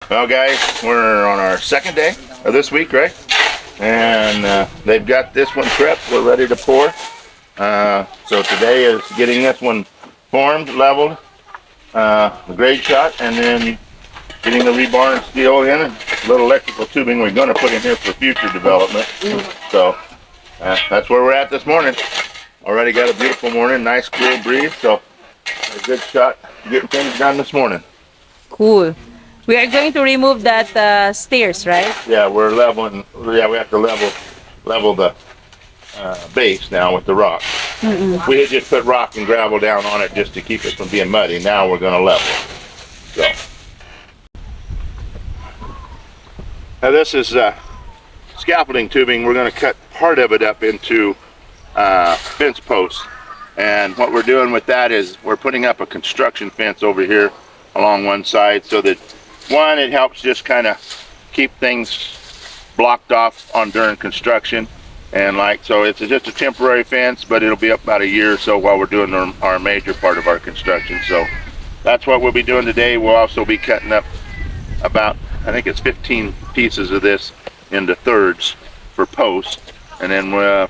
Well, guys, we're on our second day of this week, right? And they've got this one prepped. We're ready to pour. So today is getting this one formed, leveled, the grade shot, and then getting the rebar and steel in, and a little electrical tubing we're going to put in here for future development. So that's where we're at this morning. Already got a beautiful morning, nice cool breeze, so a good shot getting things done this morning. Cool. We are going to remove that stairs, right? Yeah, we're leveling. Yeah, we have to level the base now with the rock. We had just put rock and gravel down on it just to keep it from being muddy. Now we're going to level it. So now this is scaffolding tubing. We're going to cut part of it up into fence posts, and what we're doing with that is we're putting up a construction fence over here along one side, so that one, it helps just kind of keep things blocked off on during construction, and so it's just a temporary fence, but it'll be up about a year or so while we're doing our major part of our construction. So that's what we'll be doing today. We'll also be cutting up about, I think it's 15 pieces of this into thirds for posts, and then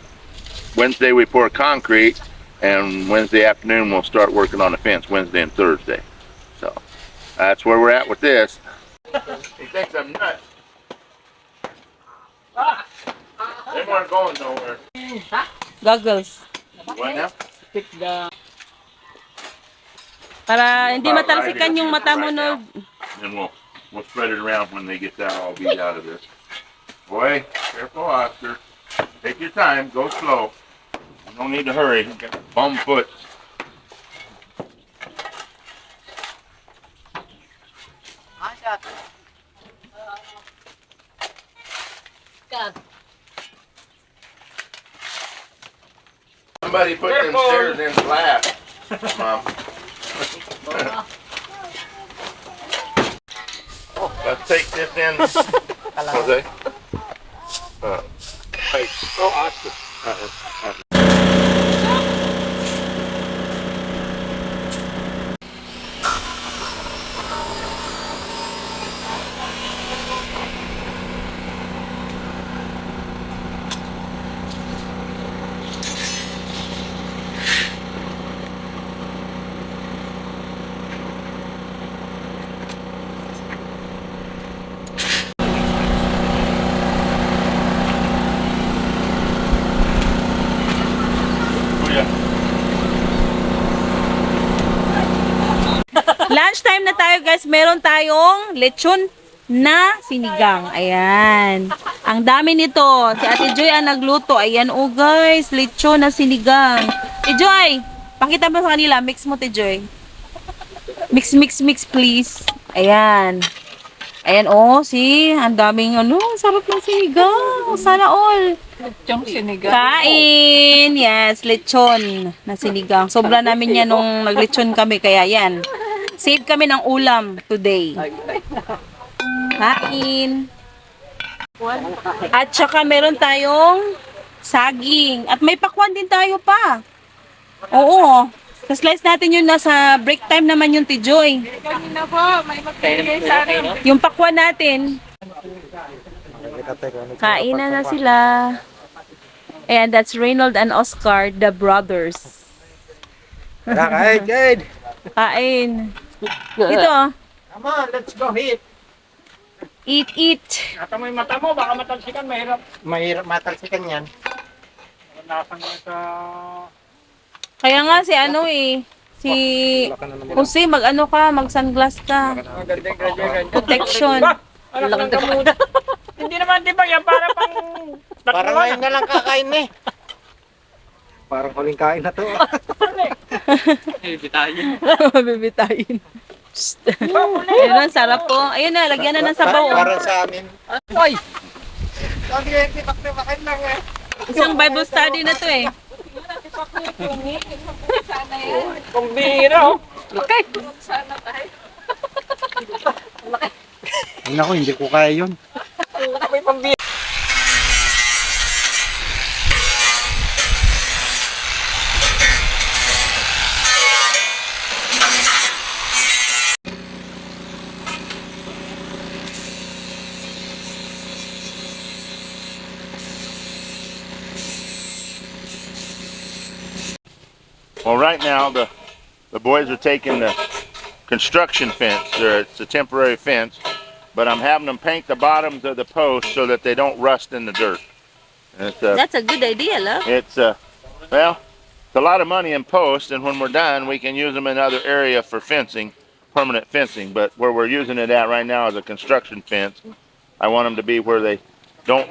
Wednesday we pour concrete, and Wednesday afternoon we'll start working on the fence, Wednesday and Thursday. So that's where we're at with this. He thinks I'm nuts. They weren't going nowhere. Goggles. What now? Para hindi matalsikan yung mata mo, no? And we'll spread it around when they get that all beat out of this. Boy, careful, Oscar. Take your time. Go slow. You don't need to hurry. You got bum foot. Somebody put them stairs in flat, Mom. Let's take this in. Jose. Hey, Oscar. Lunchtime na tayo, guys. Meron tayong lechon na sinigang. Ayan. Ang dami nito. Si Ate Joy ang nagluto. Ayan, oh guys. Lechon na sinigang. Ate Joy, pakita mo sa kanila. Mix mo, Ate Joy. Mix, mix, mix, please. Ayan. Ayan, oh. See? Ang daming, sarap ng sinigang. Sana all. Lechong sinigang. Kain! Yes, lechon na sinigang. Sobra namin yan nung naglechon kami. Kaya yan. Save kami ng ulam today. Kain. At saka meron tayong saging. At may pakwan din tayo pa. Oo. Slice natin yun, nasa break time naman yung Tijoy. Kanina po, may magbibigay sa akin. Yung pakwan natin. Kain na sila. And that's Reynold and Oscar, the brothers. Kain, Jade. Kain. Ito. Come on, let's go eat. Eat. Nata mo yung mata mo, baka matalsikan, mahirap. Mahirap matalsikan yan. Nasang sa... Kaya nga si Jose, mag sunglass ka. Protection. Anak ng gamuda. Hindi naman, di ba yan, para pang... Parang ngayon na lang kakain eh. Parang huling kain na to. Bibitayin. Bibitayin. Ayun na, sarap po. Ayun na, lagyan na ng sabaw. Para sa amin. Ay! Isang Bible study na to eh. Kung bihira, oh. Okay. Ay naku, hindi ko kaya yun. May pambihira. Well, right now the boys are taking the construction fence. It's a temporary fence, but I'm having them paint the bottoms of the posts so that they don't rust in the dirt. And That's a good idea, love. well, it's a lot of money in posts, and when we're done, we can use them in other area for fencing, permanent fencing. But where we're using it at right now is a construction fence. I want them to be where they don't,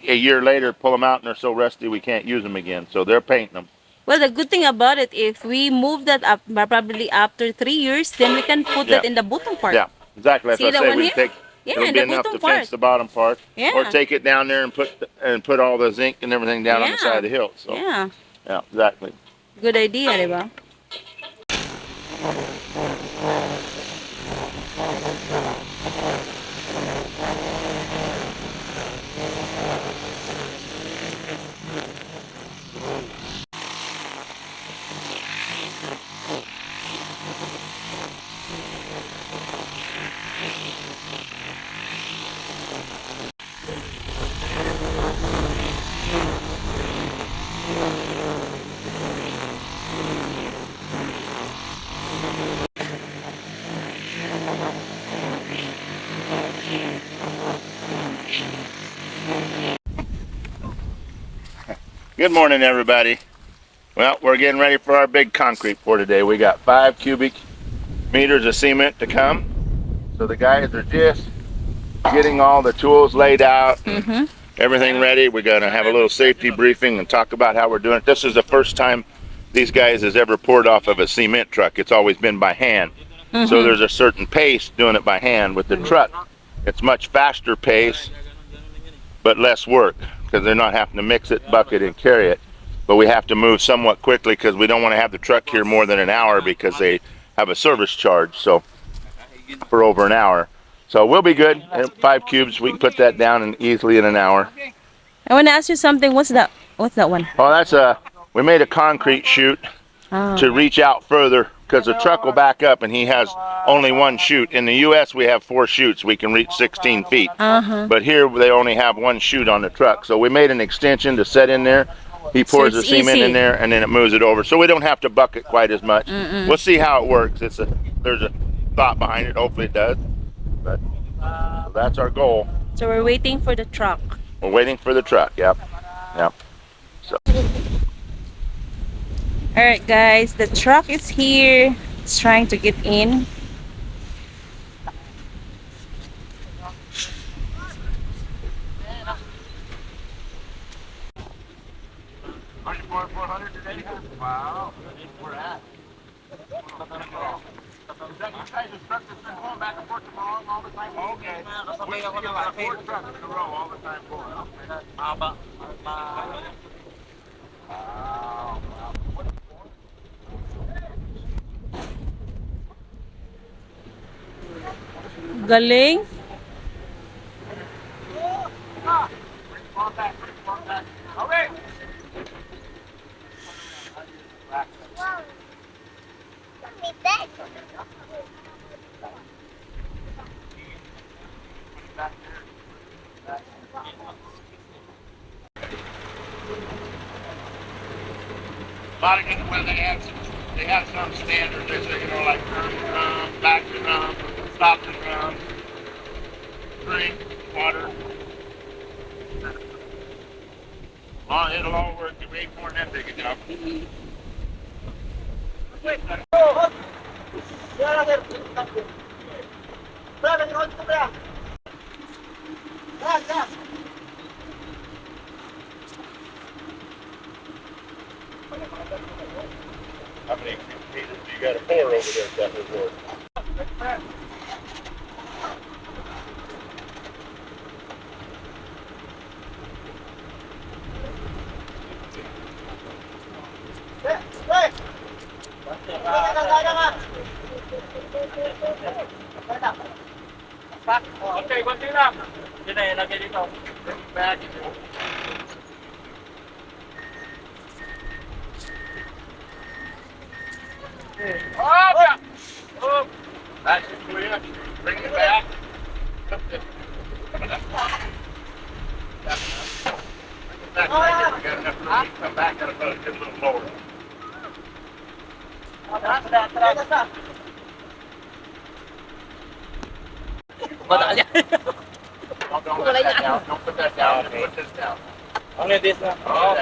a year later, pull them out and they're so rusty we can't use them again. So they're painting them. Well, the good thing about it, if we move that up, probably after 3 years, then we can put Yeah. it in the bottom part. Yeah, exactly. That's See what the I say. one We here? can take, Yeah, it'll in be the enough bottom to fence part. the bottom part. Yeah. Or take it down there and put all the zinc and everything down on the side of the hill. So, Yeah. yeah, exactly. Good idea, di ba? Good morning, everybody. Well, we're getting ready for our big concrete pour today. We got 5 cubic meters of cement to come. So the guys are just getting all the tools laid out and everything ready. We're going to have a little safety briefing and talk about how we're doing it. This is the first time these guys has ever poured off of a cement truck. It's always been by hand. So there's a certain pace doing it by hand. With the truck, it's much faster pace, but less work because they're not having to mix it, bucket, and carry it. But we have to move somewhat quickly because we don't want to have the truck here more than an hour because they have a service charge. So for over an hour. So we'll be good. 5 cubes, we can put that down easily in an hour. I want to ask you something. What's that? What's that one? Oh, we made a concrete chute to reach out further because the truck will back up and he has only 1 chute. In the U.S. we have 4 chutes. We can reach 16 feet. But here they only have 1 chute on the truck. So we made an extension to set in there. He pours the it's cement easy. in there and then it moves it over. So we don't have to bucket quite as much. We'll see how it works. There's a thought behind it. Hopefully it does. But so that's our goal. So we're waiting for the truck. We're waiting for the truck. Yep. So. Alright guys, the truck is here. It's trying to get in. Wow. We're at. Is that your guys' truck that's been going back and forth all the time? Okay. We get like 4 trucks in a row all the time going. Wow. Galing. Okay. A lot of good where they have some standards. They say, like turn the drum, back the drum, stop the drum, drink, water. Well, it'll all work. You ain't more than that big a job. How many meters do you got to pour over there at that resort? Okay, konti lang. Yun na, ilagay dito. Back. Up! Up! That's it for you. Bring it back. Bring it back. We got enough room. We come back at about a little lower. Madali. Don't let that down. Don't put that down. Okay. Put this down. Only this na. Oh,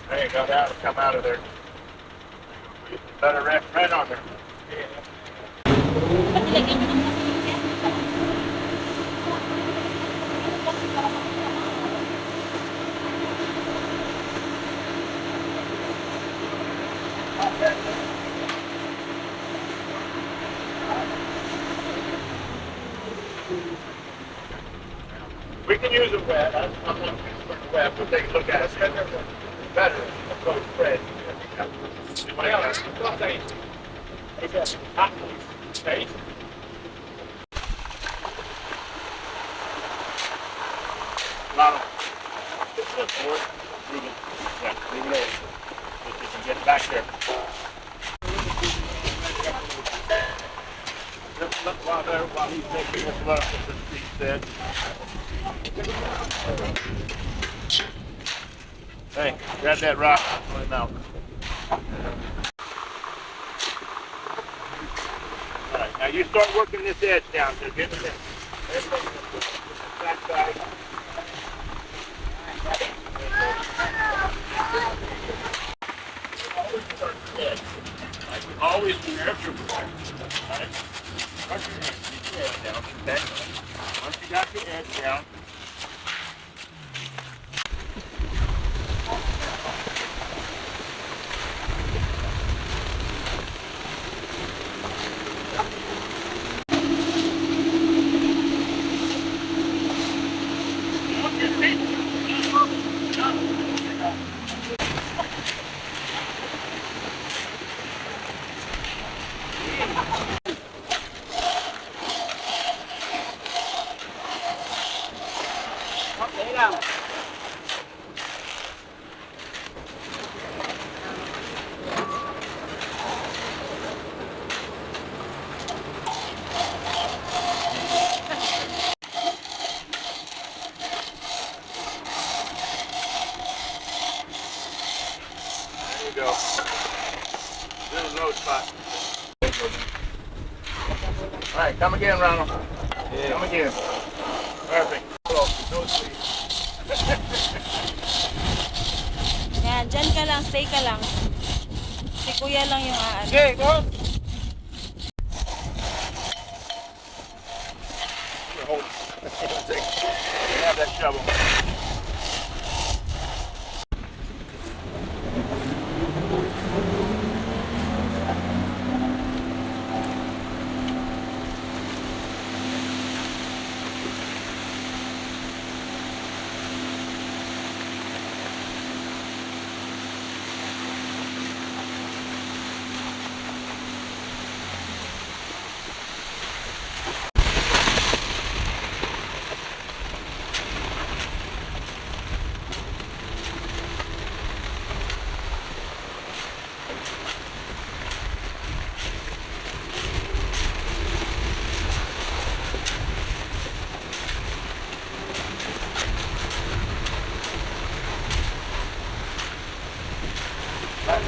there you go. That'll come out of there. Better rest right on there. We can use a web. I'm not for the web, but take a look at it. It's better. It's going to spread. Ronald, this board. Leave it. Yeah, leave it over. Just you can get it back there. Just look while he's making this up, as the street said. Hey, grab that rock, pull him out. All right, now you start working this edge down. So get it in. Everything back side. Always be careful. Right? Once you get your edge down, okay? Once you got your edge down, there you go. Little nose spot. All right, come again, Ronald. Come again. Perfect. No sleep. Yan, dyan ka lang, stay ka lang. Si kuya lang yung aan. Okay, go. Have that shovel.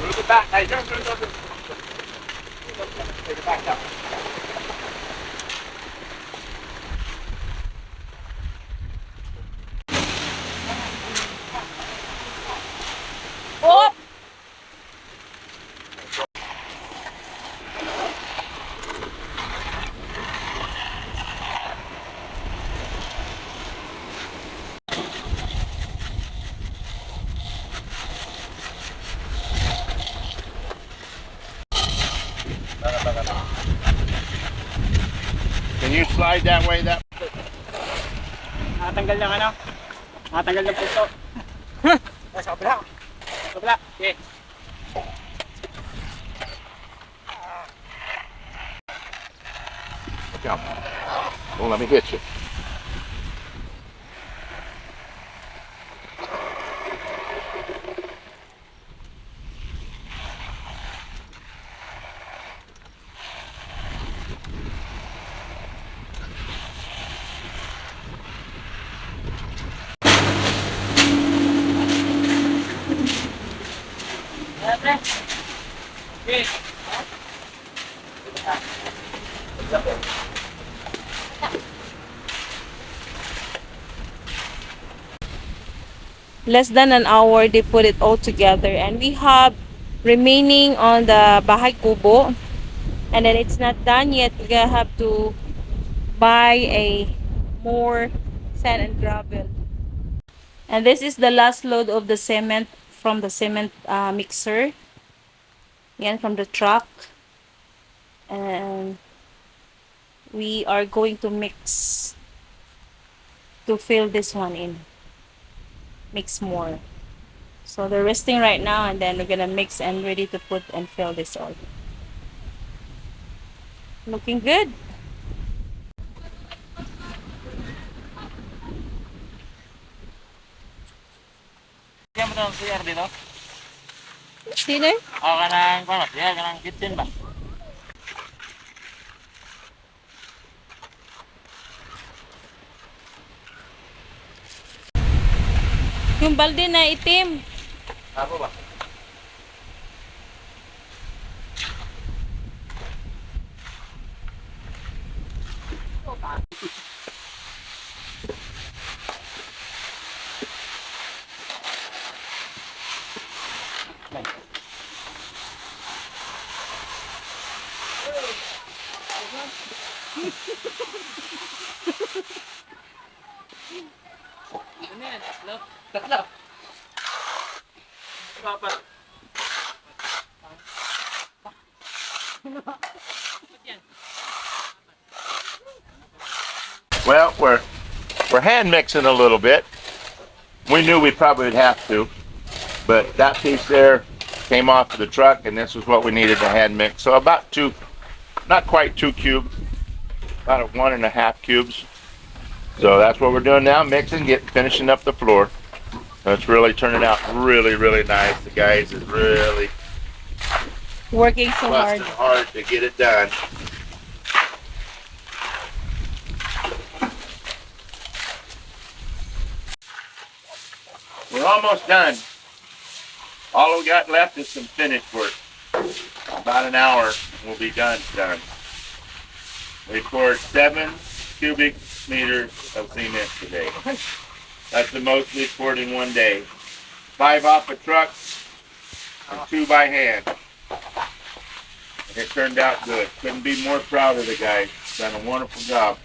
Move it back. Hey, don't. Take it back up. Oh! Can you slide that way? That Natanggal ng ano? Natanggal ng puso. Sa kabila. Sa kabila. Okay. Look out. Don't let me hit you. Okay. Less than an hour, they put it all together. And we have remaining on the bahay kubo. And then it's not done yet. We're gonna have to buy a more sand and gravel. And this is the last load of the cement from the cement mixer. Yan, from the truck. And we are going to mix to fill this one in. Mix more. So they're resting right now, and then we're gonna mix and ready to put and fill this all. Looking good. Siya mo itong CR dito? Sino? O, kanang, paano? Siya, kanang kitchen ba? Yung balde na itim. Ako ba? Ano yan? Tatlo? Tatlo? Apat. Well, we're hand mixing a little bit. We knew we probably would have to, but that piece there came off of the truck, and this was what we needed to hand mix. So about two, not quite 2 cubes, about 1.5 cubes. So that's what we're doing now, mixing, finishing up the floor. It's really turning out really, really nice. The guys is really Working so hard. busting hard to get it done. We're almost done. All we got left is some finish work. About an hour, we'll be done. We poured 7 cubic meters of cement today. That's the most we poured in one day. 5 off a truck and 2 by hand. And it turned out good. Couldn't be more proud of the guys. Done a wonderful job.